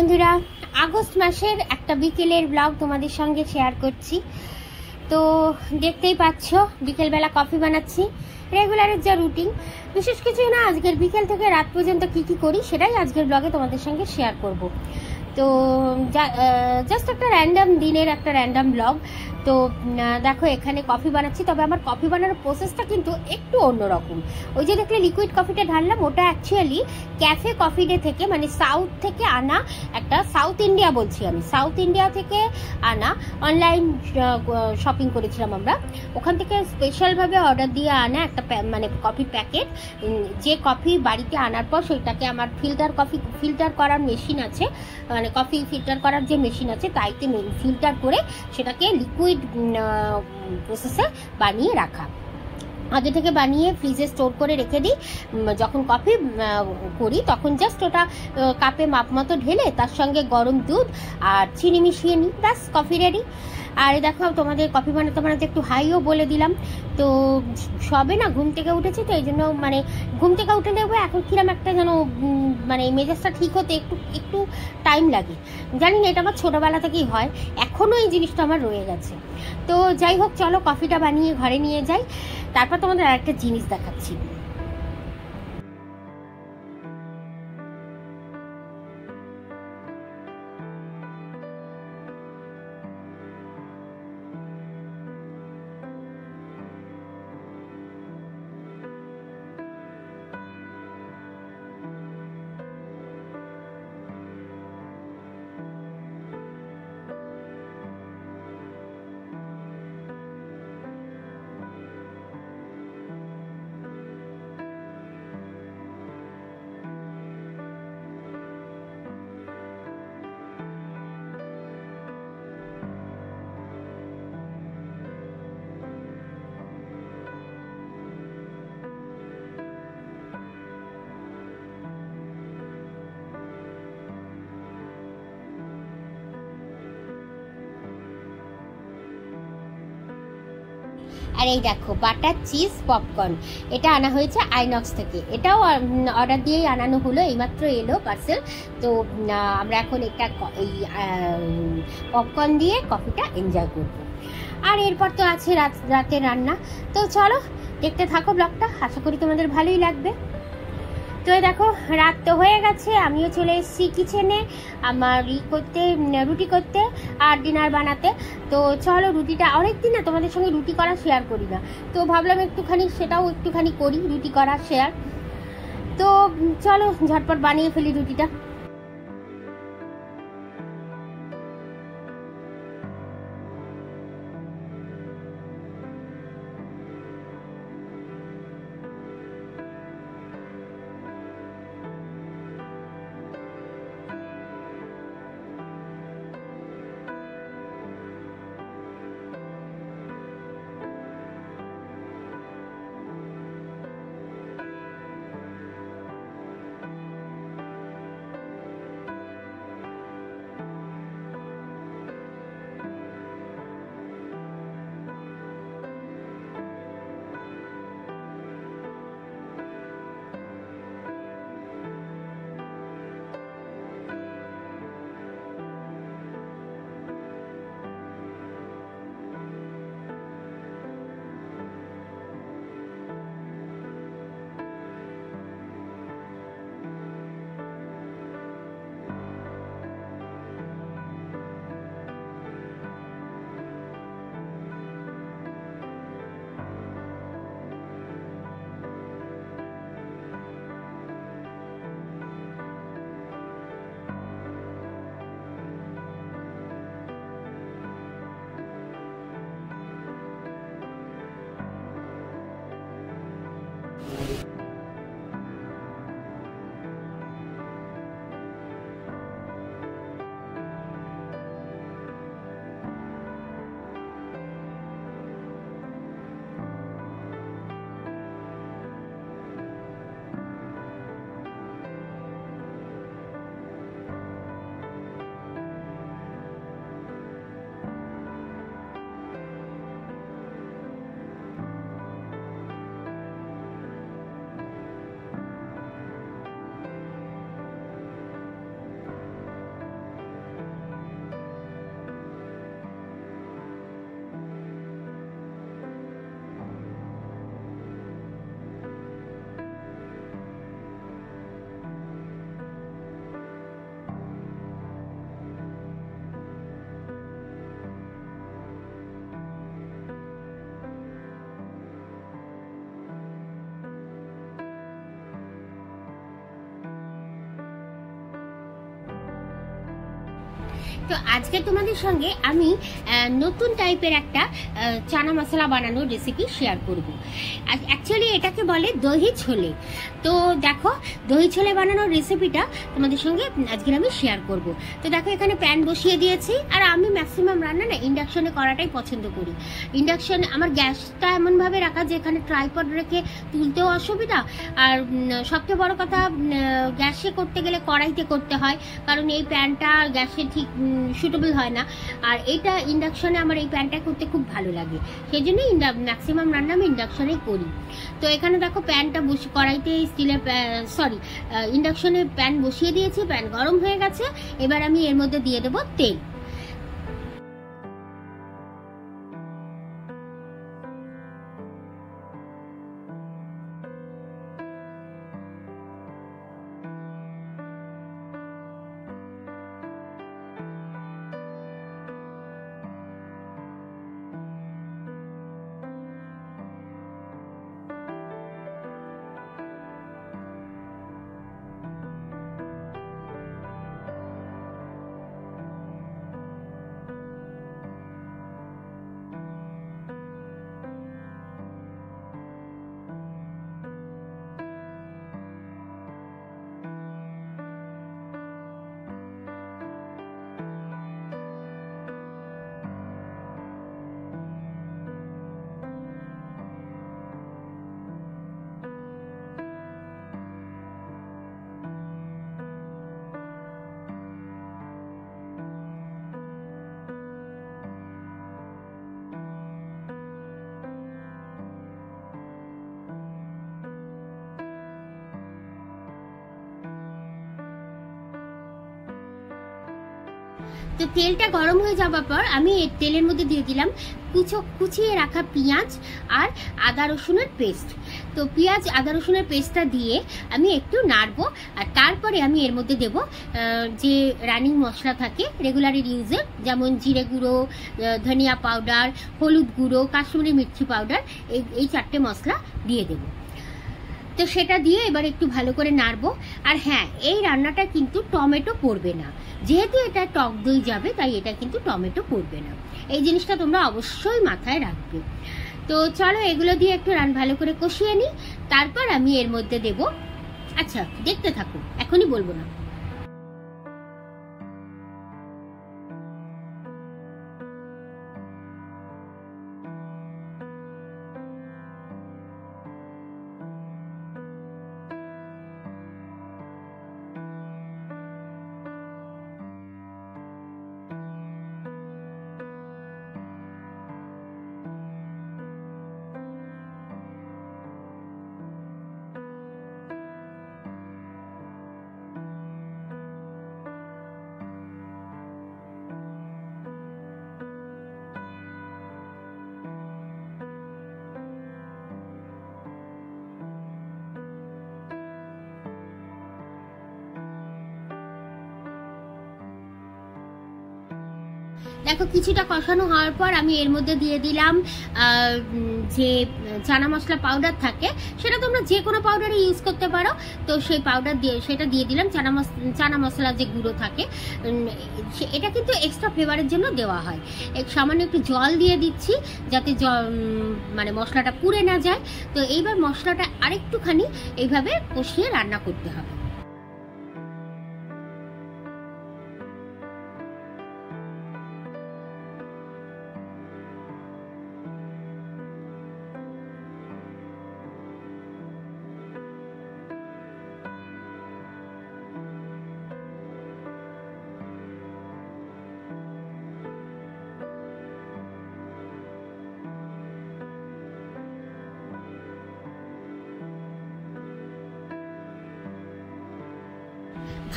বন্ধুরা, আগস্ট মাসের একটা বিকেলের ব্লগ তোমাদের সঙ্গে শেয়ার করছি। তো দেখতেই পাচ্ছ বিকেলবেলা কফি বানাচ্ছি, রেগুলারের যা রুটিন, বিশেষ কিছু না। আজকের বিকেল থেকে রাত পর্যন্ত কি কি করি সেটাই আজকের ব্লগে তোমাদের সঙ্গে শেয়ার করব। তো জাস্ট একটা র্যান্ডাম দিনের একটা র্যান্ডাম ব্লগ। তো দেখো এখানে কফি বানাচ্ছি, তবে আমার কফি বানানোর প্রসেসটা কিন্তু একটু অন্যরকম। ওই যে দেখলে লিকুইড কফিটা ঢাললাম, ওটা অ্যাকচুয়ালি ক্যাফে কফি ডে থেকে, মানে সাউথ থেকে আনা একটা, সাউথ ইন্ডিয়া বলছি আমি, সাউথ ইন্ডিয়া থেকে আনা, অনলাইন শপিং করেছিলাম আমরা, ওখান থেকে স্পেশালভাবে অর্ডার দিয়ে আনা একটা মানে কফি প্যাকেট। যে কফি বাড়িতে আনার পর সেটাকে আমার ফিল্টার করার মেশিন আছে, মানে কফি ফিল্টার করার যে মেশিন আছে তাইতে ফিল্টার করে সেটাকে লিকুইড প্রসেসে বানিয়ে রাখা, আগে থেকে বানিয়ে ফ্রিজে স্টোর করে রেখে দিই। যখন কফি করি তখন জাস্ট ওটা কাপে মাপ মতো ঢেলে তার সঙ্গে গরম দুধ আর চিনি মিশিয়ে নিই, ব্যাস কফি রেডি। আর দেখো তোমাদের কফি বানাতে বানাতে একটু হাইও বলে দিলাম। তো সবে না ঘুম থেকে উঠেছি, তো এই জন্য মানে ঘুম থেকে উঠে দেখবো এখন কিরম একটা যেন মানে মেজাজটা ঠিক হতে একটু একটু টাইম লাগে। জানি না, এটা আমার ছোটোবেলা থেকেই হয়, এখনও এই জিনিসটা আমার রয়ে গেছে। তো যাই হোক, চলো কফিটা বানিয়ে ঘরে নিয়ে যাই, তারপর তোমাদের আরেকটা জিনিস দেখাচ্ছি। আর এই দেখো বাটার চিজ পপকর্ন, এটা আনা হয়েছে আইনক্স থেকে, এটাও অর্ডার দিয়েই আনানো হলো, এইমাত্র এলো পার্সেল। তো আমরা এখন এটা এই পপকর্ন দিয়ে কফিটা এনজয় করব। আর এরপর তো আছে রাতের রান্না। তো চলো দেখতে থাকো ব্লগটা, আশা করি তোমাদের ভালোই লাগবে। তো দেখো রাত তো হয়ে গেছে, আমিও চলে এসেছি কিচেনে আমার রুটি করতে আর ডিনার বানাতে। তো চলো রুটিটা, অনেকদিন না তোমাদের সঙ্গে রুটি করা শেয়ার করি না, তো ভাবলাম সেটাও একটুখানি করি, রুটি করা শেয়ার। তো চলো ঝটপট বানিয়ে ফেলি রুটিটা। তো আজকে তোমাদের সঙ্গে আমি নতুন টাইপের একটা চানা মশলা বানানোর রেসিপি শেয়ার করব। অ্যাকচুয়ালি এটাকে বলে দহি ছোলে। তো দেখো, দহি ছোলে বানানোর রেসিপিটা তোমাদের সঙ্গে আজকে আমি শেয়ার করব। তো দেখো, এখানে প্যান বসিয়ে দিয়েছি। আর আমি ম্যাক্সিমাম রান্না না ইন্ডাকশনে করাটাই পছন্দ করি। ইন্ডাকশন আমার গ্যাসটা এমনভাবে রাখা যে এখানে ট্রাইপড রেখে তুলতেও অসুবিধা, আর সবচেয়ে বড় কথা গ্যাসে করতে গেলে কড়াইতে করতে হয়, কারণ এই প্যানটা গ্যাসে ঠিক সুটেবল হয় না। আর এটা ইন্ডাকশনে আমার এই প্যানটা করতে খুব ভালো লাগে, সেই জন্যই ম্যাক্সিমাম রান্না আমি ইন্ডাকশনেই করি। তো এখানে দেখো, প্যানটা কড়াইতে স্টিলের ইন্ডাকশনে প্যান বসিয়ে দিয়েছি। প্যান গরম হয়ে গেছে। এবার আমি এর মধ্যে দিয়ে দেবো তেল। তো তেলটা গরম হয়ে যাওয়ার পর আমি এই তেলের মধ্যে দিয়ে দিলাম কুচিয়ে রাখা পেঁয়াজ আর আদা রসুনের পেস্ট। তো পেঁয়াজ আদা রসুনের পেস্টটা দিয়ে আমি একটু নাড়বো। আর তারপরে আমি এর মধ্যে দেব যে রানিং মশলা থাকে রেগুলারের ইউজের, যেমন জিরে গুঁড়ো, ধনিয়া পাউডার, হলুদ গুঁড়ো, কাশ্মীরি মির্চি পাউডার, এই 4টে মশলা দিয়ে দেবো। তো সেটা দিয়ে এবার একটু ভালো করে নাড়বো। আর হ্যাঁ, এই রান্নাটা কিন্তু টমেটো পড়বে না, যেহেতু এটা টক দই যাবে, তাই এটা কিন্তু টমেটো পড়বে না। এই জিনিসটা তোমরা অবশ্যই মাথায় রাখবে। তো চলো, এগুলো দিয়ে একটু ভালো করে কষিয়ে নিই। তারপর আমি এর মধ্যে দেব, আচ্ছা দেখতে থাকো, এখনই বলবো না। দেখো, কিছুটা কষানো হওয়ার পর আমি এর মধ্যে দিয়ে দিলাম যে চানা মশলা পাউডার থাকে, সেটা তোমরা যে কোনো পাউডারই ইউজ করতে পারো। তো সেই পাউডার সেটা দিয়ে দিলাম। চানা মশলা যে গুঁড়ো থাকে, এটা কিন্তু এক্সট্রা ফ্লেভারের জন্য দেওয়া হয়। সামান্য একটু জল দিয়ে দিচ্ছি, যাতে মানে মশলাটা পুড়ে না যায়। তো এইবার মশলাটা আরেকটুখানি এইভাবে কষিয়ে রান্না করতে হবে।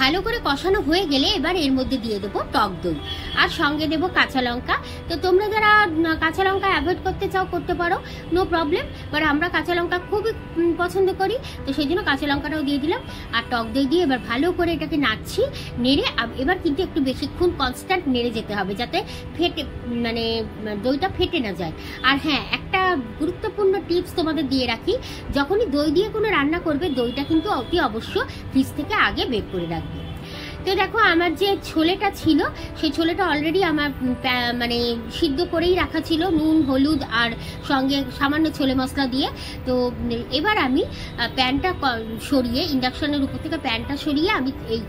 ভালো করে কষানো হয়ে গেলে এবার এর মধ্যে দিয়ে দেবো টক দই, আর সঙ্গে দেবো কাঁচা লঙ্কা। তো তোমরা যারা কাঁচা লঙ্কা অ্যাভয়েড করতে চাও করতে পারো, নো প্রবলেম। বাট আমরা কাঁচা লঙ্কা খুবই পছন্দ করি, তো সেই জন্য কাঁচা লঙ্কাটাও দিয়ে দিলাম। আর টক দই দিয়ে এবার ভালো করে এটাকে নাড়ছি। নেড়ে এবার কিন্তু একটু বেশিক্ষণ কনস্ট্যান্ট নেড়ে যেতে হবে, যাতে মানে দইটা ফেটে না যায়। আর হ্যাঁ, একটা গুরুত্বপূর্ণ টিপস তোমাদের দিয়ে রাখি, যখনই দই দিয়ে কোনো রান্না করবে, দইটা কিন্তু অতি অবশ্য ফ্রিজ থেকে আগে বের করে রাখবে। তো দেখো আমার যে ছোলেটা ছিল সেই ছোলেটা অলরেডি আমার মানে সিদ্ধ করেই রাখা ছিল, নুন হলুদ আর সঙ্গে সামান্য ছোলে মশলা দিয়ে। তো এবার আমি প্যানটা সরিয়ে, ইন্ডাকশনের উপর থেকে প্যানটা সরিয়ে আমি এই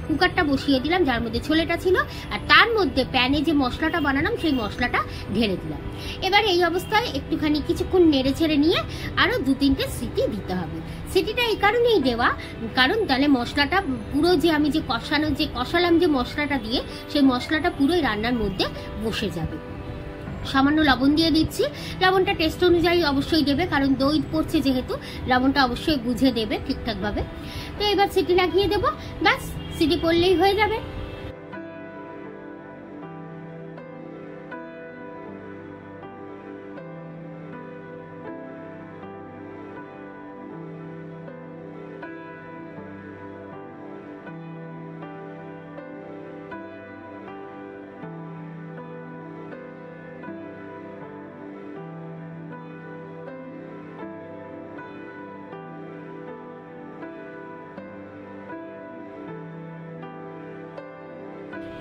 কুকারটা বসিয়ে দিলাম যার মধ্যে ছোলেটা ছিল, আর তার মধ্যে প্যানে যে মশলাটা বানালাম সেই মশলাটা ঢেলে দিলাম। এবার এই অবস্থায় একটুখানি কিছুক্ষণ নেড়ে ছেড়ে নিয়ে আরও 2-3টে সিটি দিতে হবে। সিটিটা এই কারণেই দেওয়া, কারণ তাহলে মশলাটা পুরো যে আমি যে কষালাম যে মশলাটা দিয়ে, সেই মশলাটা পুরোই রান্নার মধ্যে বসে যাবে। সামান্য লবণ দিয়ে দিচ্ছি, লবণটা টেস্ট অনুযায়ী অবশ্যই দেবে, কারণ দই পড়ছে যেহেতু লবণটা অবশ্যই বুঝে দেবে ঠিকঠাকভাবে। তো এবার সিটি লাগিয়ে দেবো, ব্যাস সিটি পড়লেই হয়ে যাবে।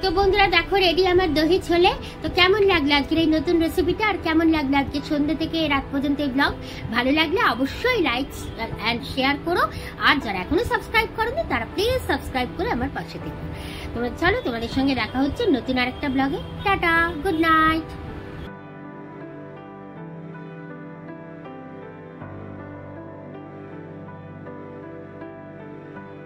তো বন্ধুরা দেখো রেডি আমার দহি ছোলে। তো কেমন লাগলো আজকের এই নতুন রেসিপিটা, আর কেমন লাগলো আজকে সন্ধ্যে থেকে রাত পর্যন্ত এই ব্লগ? ভালো লাগলে অবশ্যই লাইক অ্যান্ড শেয়ার করো, আর যারা এখনো সাবস্ক্রাইব করোনি তারা প্লিজ সাবস্ক্রাইব করে আমার পাশে থেকো। তোমরা চলো, তোমাদের সঙ্গে দেখা হচ্ছে নতুন আরেকটা ব্লগে। Tata, good night.